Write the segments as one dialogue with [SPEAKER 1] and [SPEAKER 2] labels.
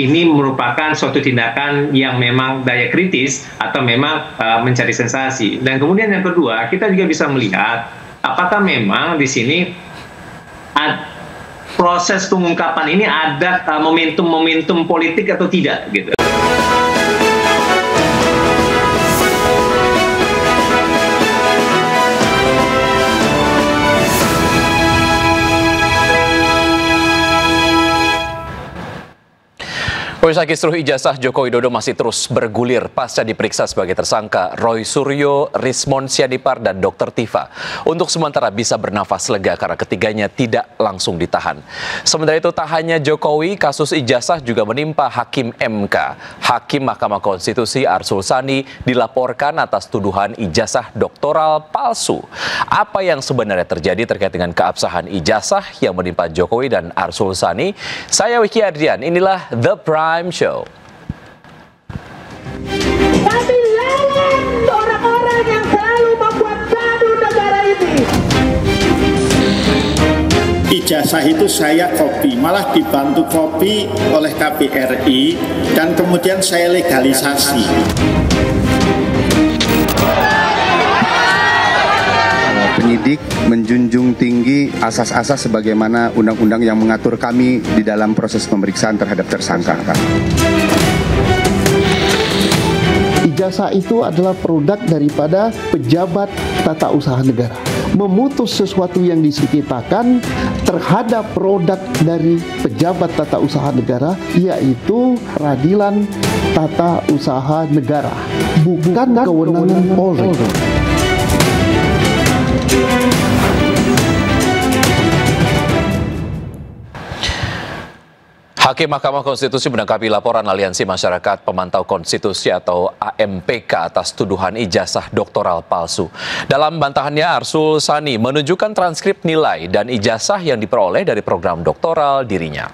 [SPEAKER 1] ini merupakan suatu tindakan yang memang daya kritis atau memang mencari sensasi. Dan kemudian yang kedua, kita juga bisa melihat apakah memang di sini proses pengungkapan ini ada momentum-momentum politik atau tidak gitu.
[SPEAKER 2] Pemirsa, kisruh ijazah Joko Widodo masih terus bergulir pasca diperiksa sebagai tersangka Roy Suryo, Rismond Sianipar, dan Dr. Tifa. Untuk sementara bisa bernafas lega karena ketiganya tidak langsung ditahan. Sementara itu tak hanya Jokowi, kasus ijazah juga menimpa Hakim MK. Hakim Mahkamah Konstitusi Arsul Sani dilaporkan atas tuduhan ijazah doktoral palsu. Apa yang sebenarnya terjadi terkait dengan keabsahan ijazah yang menimpa Jokowi dan Arsul Sani? Saya Wiki Adrian, inilah The Prime Show.
[SPEAKER 3] Kami lawan orang-orang yang selalu membuat gaduh negara ini.
[SPEAKER 4] Ijazah itu saya copy, malah dibantu copy oleh KBRI dan kemudian saya legalisasi.
[SPEAKER 5] Penyidik menjunjung tinggi asas-asas sebagaimana undang-undang yang mengatur kami di dalam proses pemeriksaan terhadap tersangka.
[SPEAKER 6] Ijazah itu adalah produk daripada pejabat tata usaha negara. Memutus sesuatu yang disekitarkan terhadap produk dari pejabat tata usaha negara, yaitu peradilan tata usaha negara, bukan kewenangan Polri.
[SPEAKER 2] Hakim Mahkamah Konstitusi menanggapi laporan Aliansi Masyarakat Pemantau Konstitusi atau AMPK atas tuduhan ijazah doktoral palsu. Dalam bantahannya, Arsul Sani menunjukkan transkrip nilai dan ijazah yang diperoleh dari program doktoral dirinya.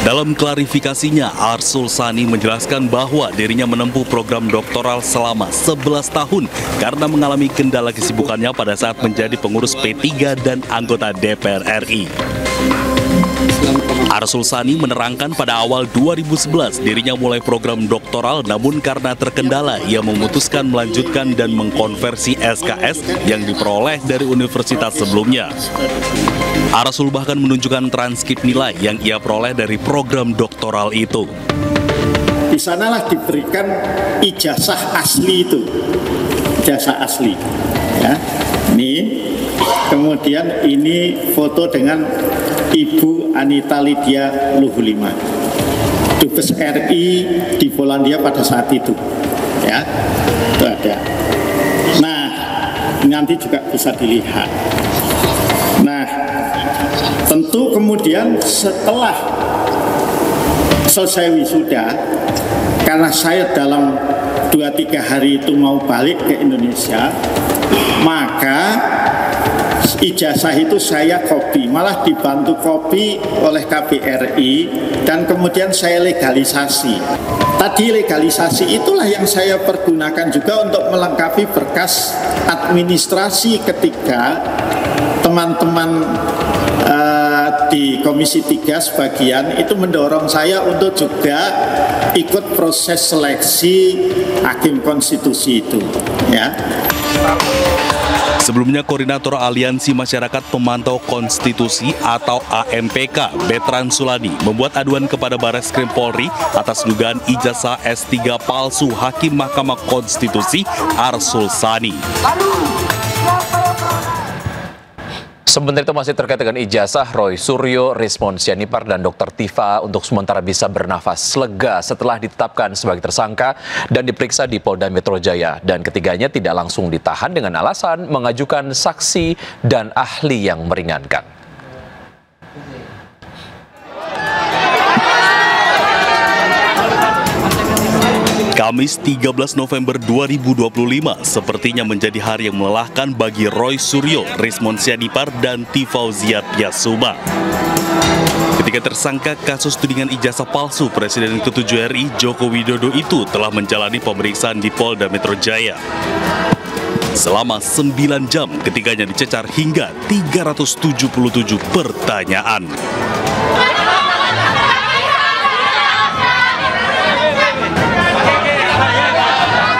[SPEAKER 7] Dalam klarifikasinya, Arsul Sani menjelaskan bahwa dirinya menempuh program doktoral selama 11 tahun karena mengalami kendala kesibukannya pada saat menjadi pengurus P3 dan anggota DPR RI. Arsul Sani menerangkan pada awal 2011 dirinya mulai program doktoral, namun karena terkendala ia memutuskan melanjutkan dan mengkonversi SKS yang diperoleh dari universitas sebelumnya. Arsul bahkan menunjukkan transkrip nilai yang ia peroleh dari program doktoral itu.
[SPEAKER 4] Di sanalah diberikan ijazah asli itu, ijazah asli. Ya, ini kemudian ini foto dengan Ibu Anita Lydia Luhulima, Dubes RI di Polandia pada saat itu. Ya, itu ada. Nah, nanti juga bisa dilihat. Nah, tentu kemudian setelah selesai wisuda, karena saya dalam 2-3 hari itu mau balik ke Indonesia, maka ijazah itu saya copy, malah dibantu copy oleh KBRI dan kemudian saya legalisasi. Tadi legalisasi itulah yang saya pergunakan juga untuk melengkapi berkas administrasi ketika teman-teman di Komisi 3 sebagian itu mendorong saya untuk juga ikut proses seleksi Hakim Konstitusi itu, ya.
[SPEAKER 7] Sebelumnya, Koordinator Aliansi Masyarakat Pemantau Konstitusi atau AMPK, Betran Sulani, membuat aduan kepada Barreskrim Polri atas dugaan ijazah S3 palsu Hakim Mahkamah Konstitusi Arsul Sani.
[SPEAKER 2] Sementara itu masih terkait dengan ijazah, Roy Suryo, Rismond Sianipar, dan Dr. Tifa untuk sementara bisa bernafas lega setelah ditetapkan sebagai tersangka dan diperiksa di Polda Metro Jaya. Dan ketiganya tidak langsung ditahan dengan alasan mengajukan saksi dan ahli yang meringankan.
[SPEAKER 7] Kamis 13 November 2025 sepertinya menjadi hari yang melelahkan bagi Roy Suryo, Rismond Sianipar, dan Tifauzia Piasuma. Ketiga tersangka kasus tudingan ijazah palsu Presiden ke-7 RI Joko Widodo itu telah menjalani pemeriksaan di Polda Metro Jaya. Selama 9 jam ketiganya dicecar hingga 377 pertanyaan.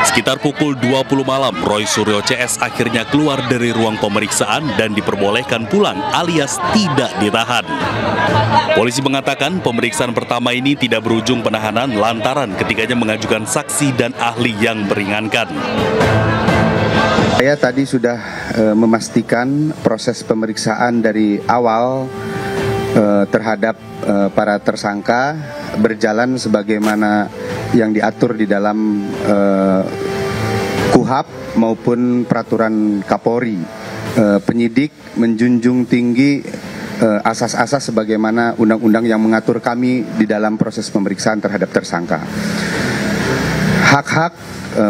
[SPEAKER 7] Sekitar pukul 20 malam, Roy Suryo CS akhirnya keluar dari ruang pemeriksaan dan diperbolehkan pulang alias tidak ditahan. Polisi mengatakan pemeriksaan pertama ini tidak berujung penahanan lantaran ketiganya mengajukan saksi dan ahli yang meringankan.
[SPEAKER 5] Saya tadi sudah memastikan proses pemeriksaan dari awal terhadap para tersangka berjalan sebagaimana yang diatur di dalam KUHP maupun peraturan Kapolri. Penyidik menjunjung tinggi asas-asas sebagaimana undang-undang yang mengatur kami di dalam proses pemeriksaan terhadap tersangka. Hak-hak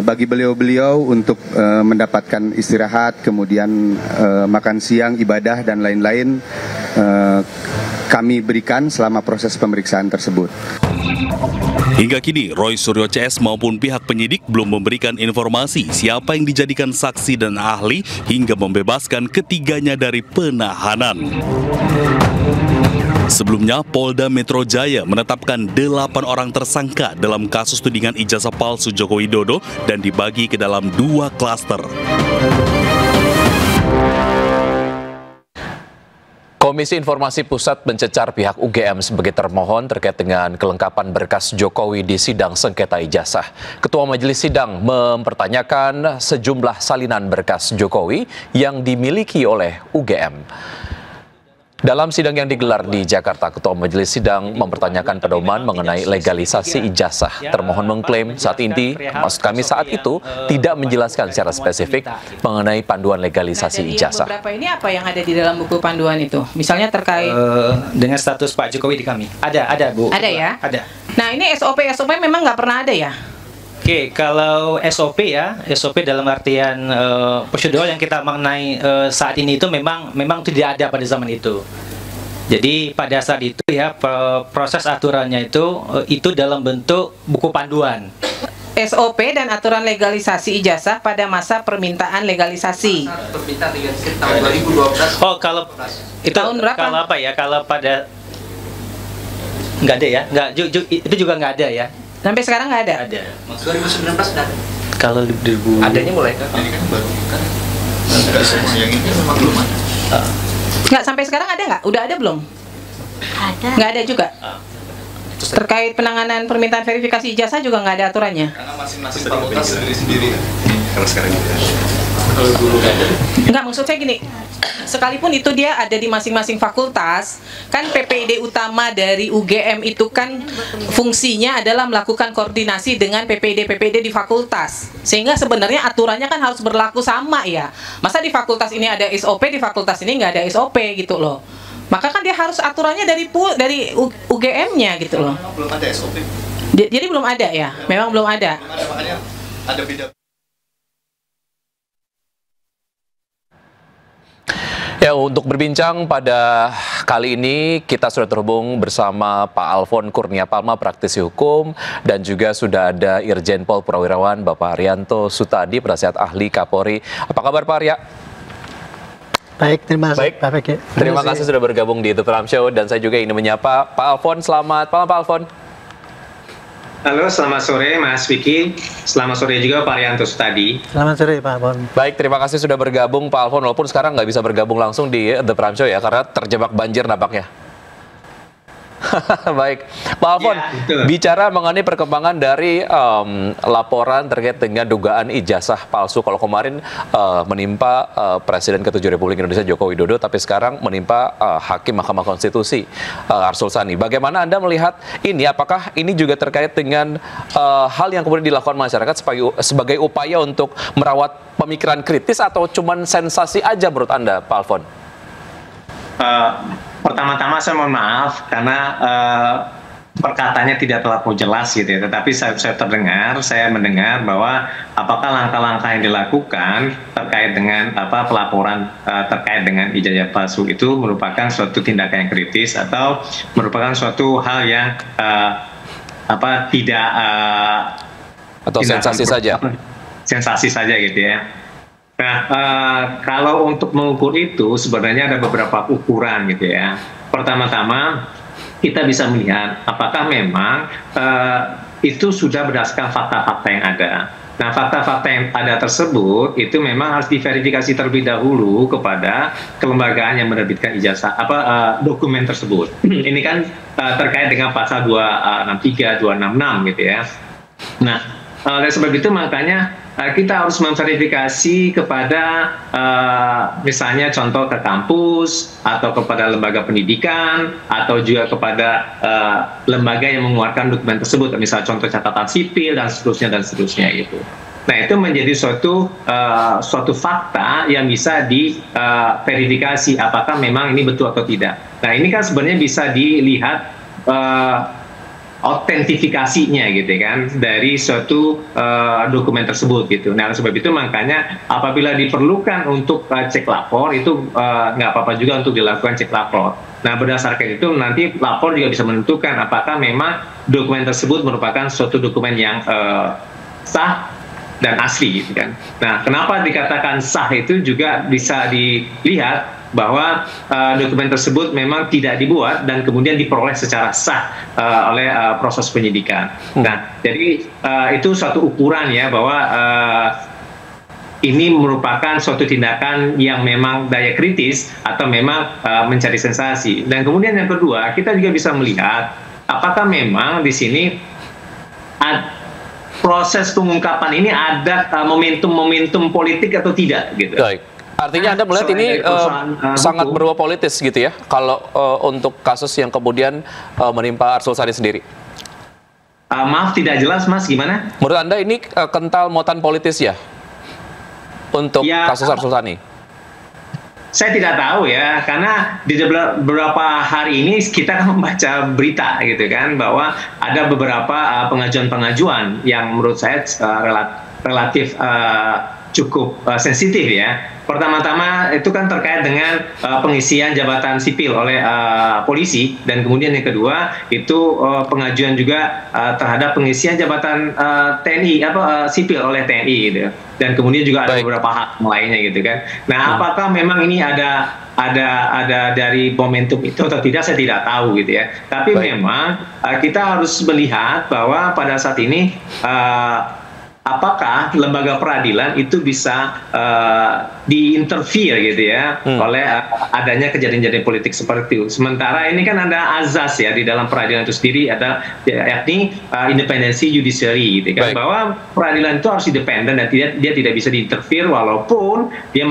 [SPEAKER 5] bagi beliau-beliau untuk mendapatkan istirahat, kemudian makan siang, ibadah, dan lain-lain kami berikan selama proses pemeriksaan tersebut.
[SPEAKER 7] Hingga kini, Roy Suryo CS maupun pihak penyidik belum memberikan informasi siapa yang dijadikan saksi dan ahli hingga membebaskan ketiganya dari penahanan. Sebelumnya, Polda Metro Jaya menetapkan 8 orang tersangka dalam kasus tudingan ijazah palsu Joko Widodo dan dibagi ke dalam 2 klaster.
[SPEAKER 2] Komisi Informasi Pusat mencecar pihak UGM sebagai termohon terkait dengan kelengkapan berkas Jokowi di sidang sengketa ijazah. Ketua Majelis Sidang mempertanyakan sejumlah salinan berkas Jokowi yang dimiliki oleh UGM. Dalam sidang yang digelar di Jakarta, Ketua Majelis Sidang mempertanyakan pedoman mengenai legalisasi ijazah. Termohon mengklaim saat itu tidak menjelaskan secara spesifik mengenai panduan legalisasi ijazah.
[SPEAKER 8] Beberapa ini apa yang ada di dalam buku panduan itu? Misalnya terkait
[SPEAKER 9] dengan status Pak Jokowi di kami. Ada Bu.
[SPEAKER 8] Ada ya?
[SPEAKER 9] Ada.
[SPEAKER 8] Nah ini SOP memang nggak pernah ada ya?
[SPEAKER 9] Oke, kalau SOP ya, SOP dalam artian prosedur yang kita mengenai saat ini itu memang tidak ada pada zaman itu. Jadi pada saat itu ya proses aturannya itu dalam bentuk buku panduan.
[SPEAKER 8] SOP dan aturan legalisasi ijazah pada masa permintaan legalisasi.
[SPEAKER 9] Tahun 2012. Oh, kalau itu
[SPEAKER 8] tahun berapa?
[SPEAKER 9] Kalau apa ya? Kalau pada nggak ada ya? Itu juga nggak ada ya?
[SPEAKER 8] Sampai sekarang nggak ada?
[SPEAKER 9] Ada.
[SPEAKER 8] 2019 ada.
[SPEAKER 9] Kalau 2000
[SPEAKER 8] adanya mulai kapan?
[SPEAKER 10] Ini kan baru kan. Yang ini memang belum ada.
[SPEAKER 8] Nggak, sampai sekarang ada nggak? Udah ada belum?
[SPEAKER 11] Ada.
[SPEAKER 8] Nggak ada juga? Terkait penanganan permintaan verifikasi ijazah juga nggak ada aturannya?
[SPEAKER 10] Karena masing-masing fakultas sendiri-sendiri kan. Karena sekarang gitu.
[SPEAKER 9] Kalau dulu nggak ada.
[SPEAKER 8] Enggak, maksud saya gini, sekalipun itu dia ada di masing-masing fakultas, kan PPD utama dari UGM itu kan fungsinya adalah melakukan koordinasi dengan PPD di fakultas. Sehingga sebenarnya aturannya kan harus berlaku sama ya. Masa di fakultas ini ada SOP, di fakultas ini nggak ada SOP gitu loh. Maka kan dia harus aturannya dari UGM-nya gitu loh.
[SPEAKER 10] Belum ada SOP.
[SPEAKER 8] Jadi belum ada ya? Memang belum ada.
[SPEAKER 10] Belum ada, makanya ada beda.
[SPEAKER 2] Ya, untuk berbincang pada kali ini kita sudah terhubung bersama Pak Alfon Kurnia Palma, praktisi hukum, dan juga sudah ada Irjen Pol Purnawirawan Bapak Haryanto Sutadi, penasihat ahli Kapolri. Apa kabar Pak Arya?
[SPEAKER 12] Baik, terima kasih.
[SPEAKER 2] Baik.
[SPEAKER 12] Pak Peki.
[SPEAKER 2] Terima kasih sudah bergabung di The Pram Show, dan saya juga ingin menyapa Pak Alfon. Selamat malam Pak Alfon.
[SPEAKER 1] Halo, selamat sore Mas Vicky. Selamat sore juga Pak Haryanto Sutadi.
[SPEAKER 12] Selamat sore Pak Alfon.
[SPEAKER 2] Baik, terima kasih sudah bergabung Pak Alfon. Walaupun sekarang nggak bisa bergabung langsung di The Pram Show ya, karena terjebak banjir nampaknya. Baik, Pak Alfon,
[SPEAKER 1] ya,
[SPEAKER 2] bicara mengenai perkembangan dari laporan terkait dengan dugaan ijazah palsu. Kalau kemarin menimpa Presiden ke-7 Republik Indonesia Joko Widodo, tapi sekarang menimpa Hakim Mahkamah Konstitusi Arsul Sani. Bagaimana Anda melihat ini? Apakah ini juga terkait dengan hal yang kemudian dilakukan masyarakat sebagai upaya untuk merawat pemikiran kritis, atau cuman sensasi aja menurut Anda, Pak Alfon?
[SPEAKER 1] Pertama-tama saya mohon maaf karena perkataannya tidak terlalu jelas gitu ya. Tetapi saya mendengar bahwa apakah langkah-langkah yang dilakukan terkait dengan pelaporan terkait dengan ijazah palsu itu merupakan suatu tindakan yang kritis atau merupakan suatu hal yang tidak
[SPEAKER 2] atau sensasi saja.
[SPEAKER 1] Sensasi saja gitu ya. Nah, kalau untuk mengukur itu sebenarnya ada beberapa ukuran gitu ya. Pertama-tama kita bisa melihat apakah memang itu sudah berdasarkan fakta-fakta yang ada. Nah, fakta-fakta yang ada tersebut itu memang harus diverifikasi terlebih dahulu kepada kelembagaan yang menerbitkan ijazah dokumen tersebut. Ini kan terkait dengan pasal 263, 266 gitu ya. Nah, oleh sebab itu makanya kita harus memverifikasi kepada misalnya contoh ke kampus atau kepada lembaga pendidikan atau juga kepada lembaga yang mengeluarkan dokumen tersebut, misal contoh catatan sipil dan seterusnya gitu. Nah, itu menjadi suatu fakta yang bisa diverifikasi apakah memang ini betul atau tidak. Nah, ini kan sebenarnya bisa dilihat autentifikasinya gitu kan dari suatu dokumen tersebut gitu. Nah, sebab itu makanya apabila diperlukan untuk cek lapor itu nggak apa-apa juga untuk dilakukan cek lapor. Nah, berdasarkan itu nanti lapor juga bisa menentukan apakah memang dokumen tersebut merupakan suatu dokumen yang sah dan asli gitu kan. Nah, kenapa dikatakan sah itu juga bisa dilihat bahwa dokumen tersebut memang tidak dibuat dan kemudian diperoleh secara sah oleh proses penyidikan. Nah, jadi itu suatu ukuran ya bahwa ini merupakan suatu tindakan yang memang daya kritis atau memang mencari sensasi. Dan kemudian yang kedua, kita juga bisa melihat apakah memang di sini proses pengungkapan ini ada momentum politik atau tidak gitu.
[SPEAKER 2] Baik. Artinya Anda melihat ini sangat berbau politis gitu ya, kalau untuk kasus yang kemudian menimpa Arsul Sani sendiri?
[SPEAKER 1] Maaf, tidak jelas Mas, gimana?
[SPEAKER 2] Menurut Anda ini kental muatan politis ya, untuk kasus Arsul Sani?
[SPEAKER 1] Saya tidak tahu ya, karena di beberapa hari ini kita kan membaca berita gitu kan, bahwa ada beberapa pengajuan-pengajuan yang menurut saya relatif cukup sensitif ya. Pertama-tama itu kan terkait dengan pengisian jabatan sipil oleh polisi, dan kemudian yang kedua itu pengajuan juga terhadap pengisian jabatan TNI sipil oleh TNI gitu. Dan kemudian juga ada beberapa hak lainnya gitu kan. Nah, apakah memang ini ada dari momentum itu atau tidak, saya tidak tahu gitu ya. Tapi memang kita harus melihat bahwa pada saat ini apakah lembaga peradilan itu bisa diinterfere gitu ya oleh adanya kejadian-kejadian politik seperti itu. Sementara ini kan ada azas ya di dalam peradilan itu sendiri, ada yakni independensi judiciary gitu kan, bahwa peradilan itu harus independen dan dia tidak bisa diinterfere walaupun dia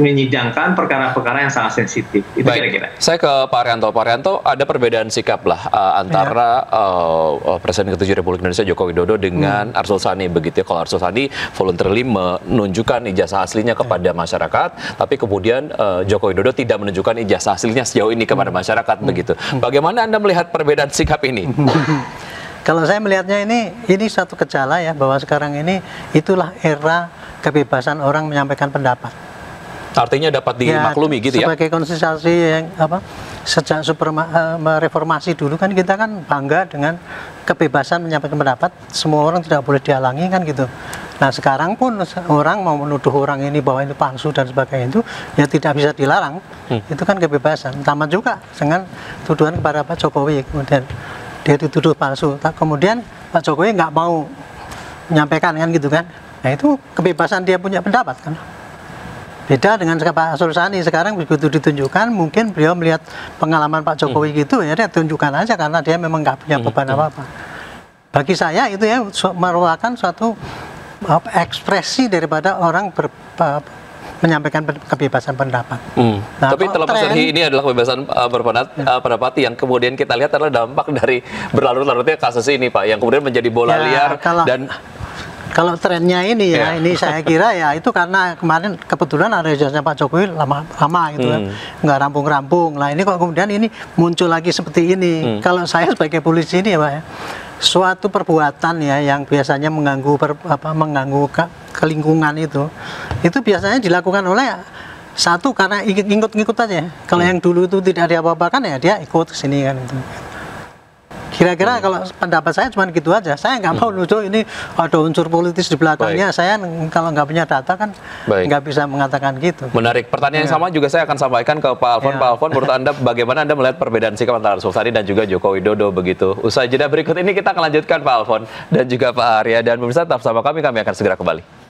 [SPEAKER 1] menyidangkan perkara-perkara yang sangat sensitif. Itu kira-kira.
[SPEAKER 2] Saya ke Pak Arianto. Pak Arianto, ada perbedaan sikap lah antara Presiden ke-7 Republik Indonesia Joko Widodo dengan Arsul Sani begitu. Kalau Arsul Sani voluntarily menunjukkan ijazah aslinya kepada masyarakat, tapi kemudian Joko Widodo tidak menunjukkan ijazah aslinya sejauh ini kepada masyarakat begitu. Bagaimana Anda melihat perbedaan sikap ini?
[SPEAKER 12] Kalau saya melihatnya ini satu gejala ya, bahwa sekarang ini itulah era kebebasan orang menyampaikan pendapat.
[SPEAKER 2] Artinya dapat dimaklumi gitu ya?
[SPEAKER 12] Sebagai konstitusi yang sejak reformasi dulu kan kita kan bangga dengan kebebasan menyampaikan pendapat, semua orang tidak boleh dihalangi kan gitu. Nah, sekarang pun orang mau menuduh orang ini bahwa ini palsu dan sebagainya itu ya tidak bisa dilarang. Itu kan kebebasan. Sama juga dengan tuduhan kepada Pak Jokowi, kemudian dia dituduh palsu, kemudian Pak Jokowi nggak mau menyampaikan kan gitu kan. Nah, itu kebebasan dia punya pendapat kan. Beda dengan Pak Arsul Sani, sekarang begitu ditunjukkan mungkin beliau melihat pengalaman Pak Jokowi gitu ya dia tunjukkan aja karena dia memang nggak punya beban apa-apa. Bagi saya itu ya merupakan suatu ekspresi daripada orang menyampaikan kebebasan pendapat.
[SPEAKER 2] Nah, tapi terlepas dari ini adalah kebebasan berpendapat yang kemudian kita lihat adalah dampak dari berlarut-larutnya kasus ini Pak, yang kemudian menjadi bola liar dan
[SPEAKER 12] kalau trennya ini ya, ini saya kira ya itu karena kemarin kebetulan ada ijazahnya Pak Jokowi lama gitu kan, nggak rampung-rampung. Nah ini kok kemudian ini muncul lagi seperti ini. Kalau saya sebagai polisi ini ya Pak ya, suatu perbuatan ya yang biasanya mengganggu kelingkungan itu biasanya dilakukan oleh satu karena ikut-ikut aja. Kalau yang dulu itu tidak diapa-apakan ya dia ikut ke sini kan itu. Kira-kira kalau pendapat saya cuma gitu aja. Saya nggak mau nuduh ini ada unsur politis di belakangnya. Saya kalau nggak punya data kan nggak bisa mengatakan gitu.
[SPEAKER 2] Menarik. Pertanyaan yang sama juga saya akan sampaikan ke Pak Alfon. Pak Alfon, menurut Anda bagaimana Anda melihat perbedaan sikap antara Arsul Sani dan juga Joko Widodo begitu? Usai jeda berikut ini kita akan lanjutkan Pak Alfon dan juga Pak Arya, dan pemirsa tetap sama kami akan segera kembali.